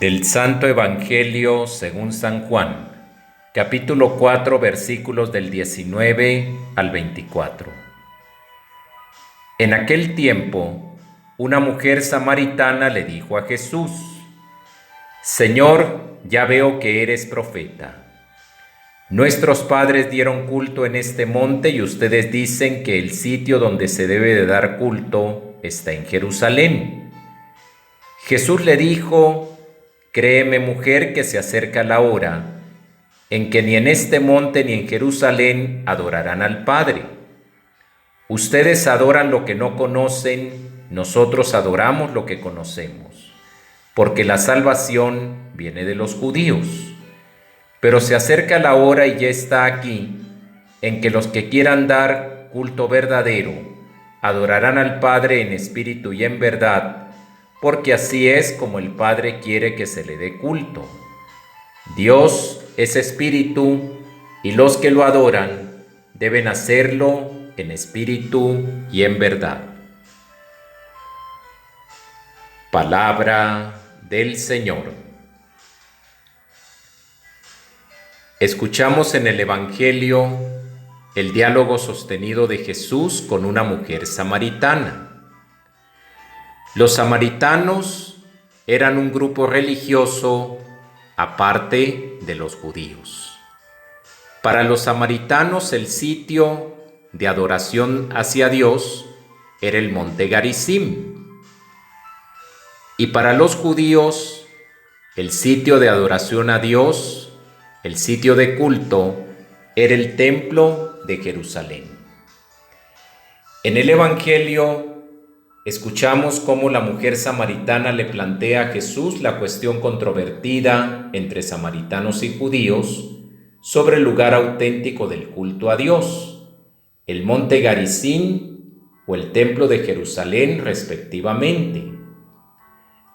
Del Santo Evangelio según San Juan, capítulo 4, versículos del 19 al 24. En aquel tiempo, una mujer samaritana le dijo a Jesús: Señor, ya veo que eres profeta. Nuestros padres dieron culto en este monte y ustedes dicen que el sitio donde se debe de dar culto está en Jerusalén. Jesús le dijo: Créeme, mujer, que se acerca la hora en que ni en este monte ni en Jerusalén adorarán al Padre. Ustedes adoran lo que no conocen, nosotros adoramos lo que conocemos, porque la salvación viene de los judíos. Pero se acerca la hora y ya está aquí, en que los que quieran dar culto verdadero adorarán al Padre en espíritu y en verdad, porque así es como el Padre quiere que se le dé culto. Dios es espíritu y los que lo adoran deben hacerlo en espíritu y en verdad. Palabra del Señor. Escuchamos en el Evangelio el diálogo sostenido de Jesús con una mujer samaritana. Los samaritanos eran un grupo religioso aparte de los judíos. Para los samaritanos el sitio de adoración hacia Dios era el monte Garizim, y para los judíos el sitio de adoración a Dios, el sitio de culto, era el templo de Jerusalén. En el Evangelio escuchamos cómo la mujer samaritana le plantea a Jesús la cuestión controvertida entre samaritanos y judíos sobre el lugar auténtico del culto a Dios, el monte Garizim o el templo de Jerusalén respectivamente.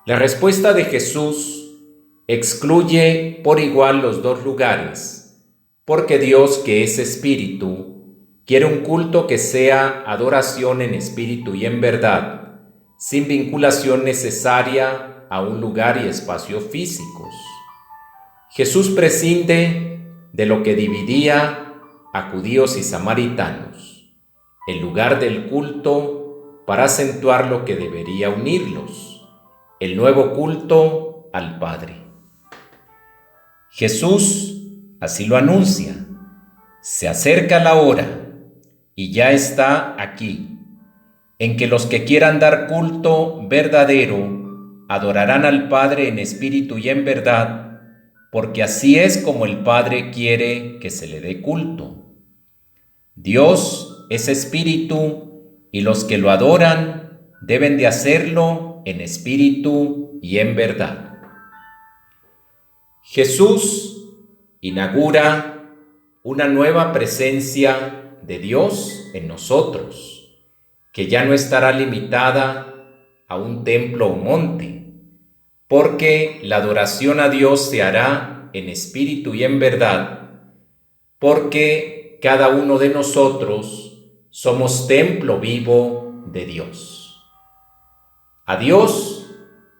La respuesta de Jesús excluye por igual los dos lugares, porque Dios, que es espíritu, quiere un culto que sea adoración en espíritu y en verdad, sin vinculación necesaria a un lugar y espacio físicos. Jesús prescinde de lo que dividía a judíos y samaritanos, el lugar del culto, para acentuar lo que debería unirlos, el nuevo culto al Padre. Jesús así lo anuncia: se acerca la hora, y ya está aquí, en que los que quieran dar culto verdadero adorarán al Padre en espíritu y en verdad, porque así es como el Padre quiere que se le dé culto. Dios es espíritu y los que lo adoran deben de hacerlo en espíritu y en verdad. Jesús inaugura una nueva presencia de Dios en nosotros, que ya no estará limitada a un templo o monte, porque la adoración a Dios se hará en espíritu y en verdad, porque cada uno de nosotros somos templo vivo de Dios. A Dios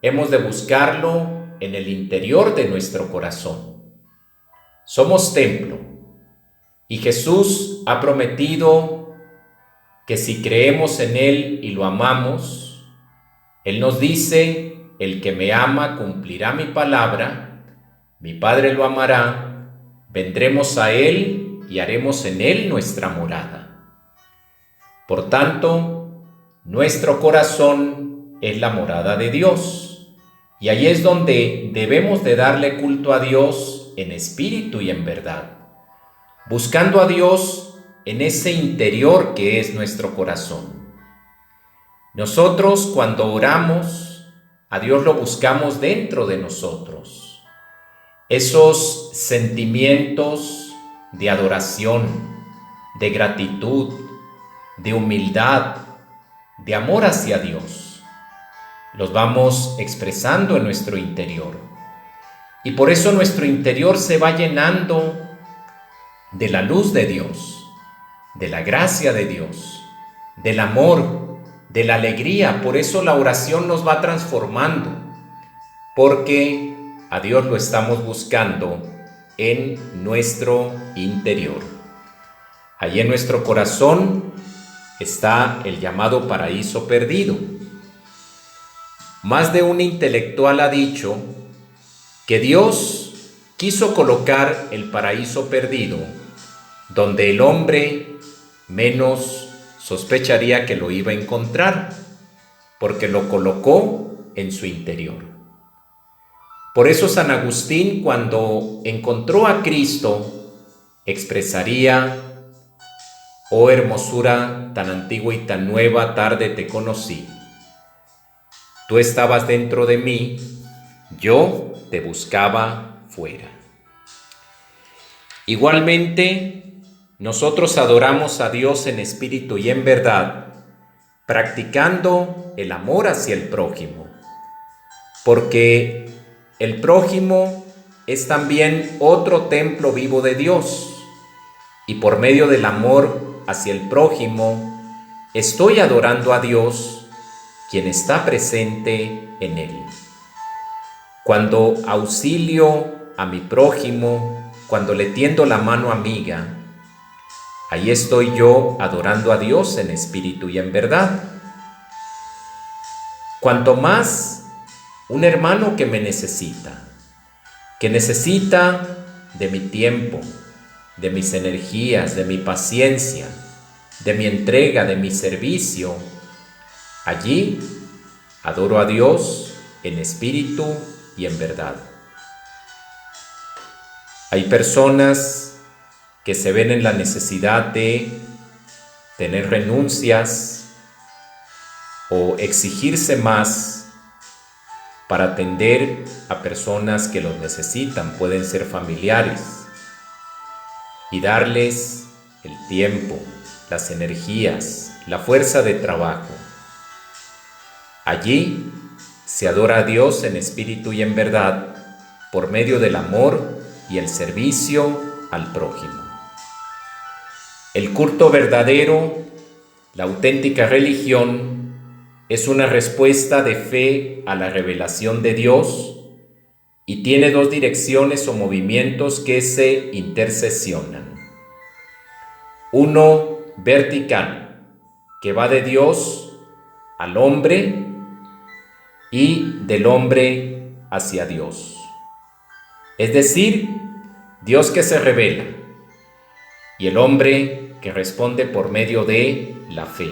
hemos de buscarlo en el interior de nuestro corazón. Somos templo. Y Jesús ha prometido que si creemos en Él y lo amamos, Él nos dice: el que me ama cumplirá mi palabra, mi Padre lo amará, vendremos a Él y haremos en Él nuestra morada. Por tanto, nuestro corazón es la morada de Dios, y ahí es donde debemos de darle culto a Dios en espíritu y en verdad, buscando a Dios en ese interior que es nuestro corazón. Nosotros, cuando oramos, a Dios lo buscamos dentro de nosotros. Esos sentimientos de adoración, de gratitud, de humildad, de amor hacia Dios, los vamos expresando en nuestro interior. Y por eso nuestro interior se va llenando de la luz de Dios, de la gracia de Dios, del amor, de la alegría. Por eso la oración nos va transformando, porque a Dios lo estamos buscando en nuestro interior. Allí en nuestro corazón está el llamado paraíso perdido. Más de un intelectual ha dicho que Dios quiso colocar el paraíso perdido donde el hombre menos sospecharía que lo iba a encontrar, porque lo colocó en su interior. Por eso San Agustín, cuando encontró a Cristo, expresaría: «Oh hermosura tan antigua y tan nueva, tarde te conocí. Tú estabas dentro de mí, yo te buscaba fuera». Igualmente, nosotros adoramos a Dios en espíritu y en verdad, practicando el amor hacia el prójimo, porque el prójimo es también otro templo vivo de Dios, y por medio del amor hacia el prójimo, estoy adorando a Dios, quien está presente en él. Cuando auxilio a mi prójimo, cuando le tiendo la mano amiga, ahí estoy yo adorando a Dios en espíritu y en verdad. Cuanto más un hermano que me necesita, que necesita de mi tiempo, de mis energías, de mi paciencia, de mi entrega, de mi servicio, allí adoro a Dios en espíritu y en verdad. Hay personas que se ven en la necesidad de tener renuncias o exigirse más para atender a personas que los necesitan, pueden ser familiares, y darles el tiempo, las energías, la fuerza de trabajo. Allí se adora a Dios en espíritu y en verdad por medio del amor y el servicio al prójimo. El culto verdadero, la auténtica religión, es una respuesta de fe a la revelación de Dios y tiene dos direcciones o movimientos que se interseccionan. Uno vertical, que va de Dios al hombre y del hombre hacia Dios. Es decir, Dios que se revela y el hombre que responde por medio de la fe.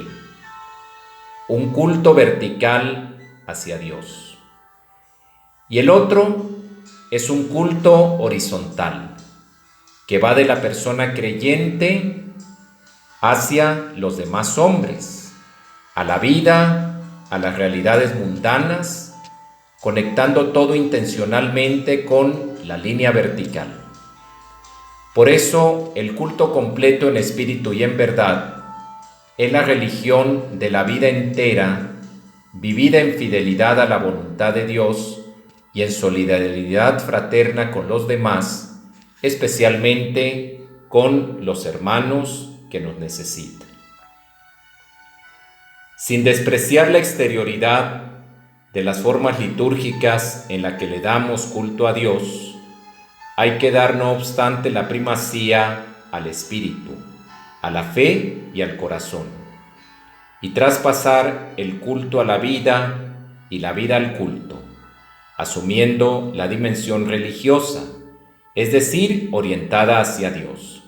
Un culto vertical hacia Dios. Y el otro es un culto horizontal, que va de la persona creyente hacia los demás hombres, a la vida, a las realidades mundanas, conectando todo intencionalmente con la línea vertical. Por eso, el culto completo en espíritu y en verdad es la religión de la vida entera, vivida en fidelidad a la voluntad de Dios y en solidaridad fraterna con los demás, especialmente con los hermanos que nos necesitan. Sin despreciar la exterioridad de las formas litúrgicas en la que le damos culto a Dios, hay que dar no obstante la primacía al espíritu, a la fe y al corazón, y traspasar el culto a la vida y la vida al culto, asumiendo la dimensión religiosa, es decir, orientada hacia Dios.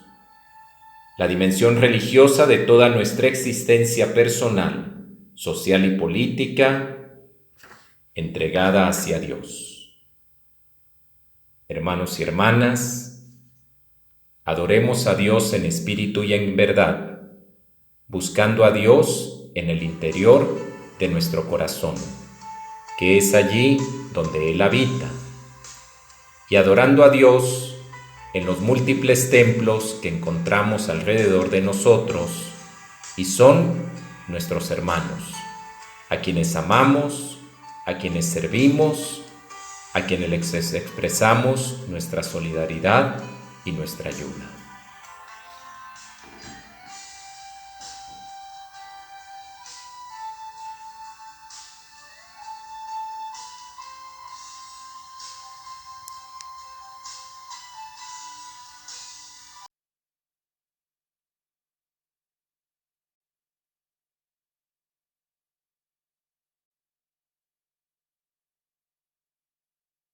La dimensión religiosa de toda nuestra existencia personal, social y política, entregada hacia Dios. Hermanos y hermanas, adoremos a Dios en espíritu y en verdad, buscando a Dios en el interior de nuestro corazón, que es allí donde Él habita, y adorando a Dios en los múltiples templos que encontramos alrededor de nosotros y son nuestros hermanos, a quienes amamos, a quienes servimos, a quienes les expresamos nuestra solidaridad y nuestra ayuda.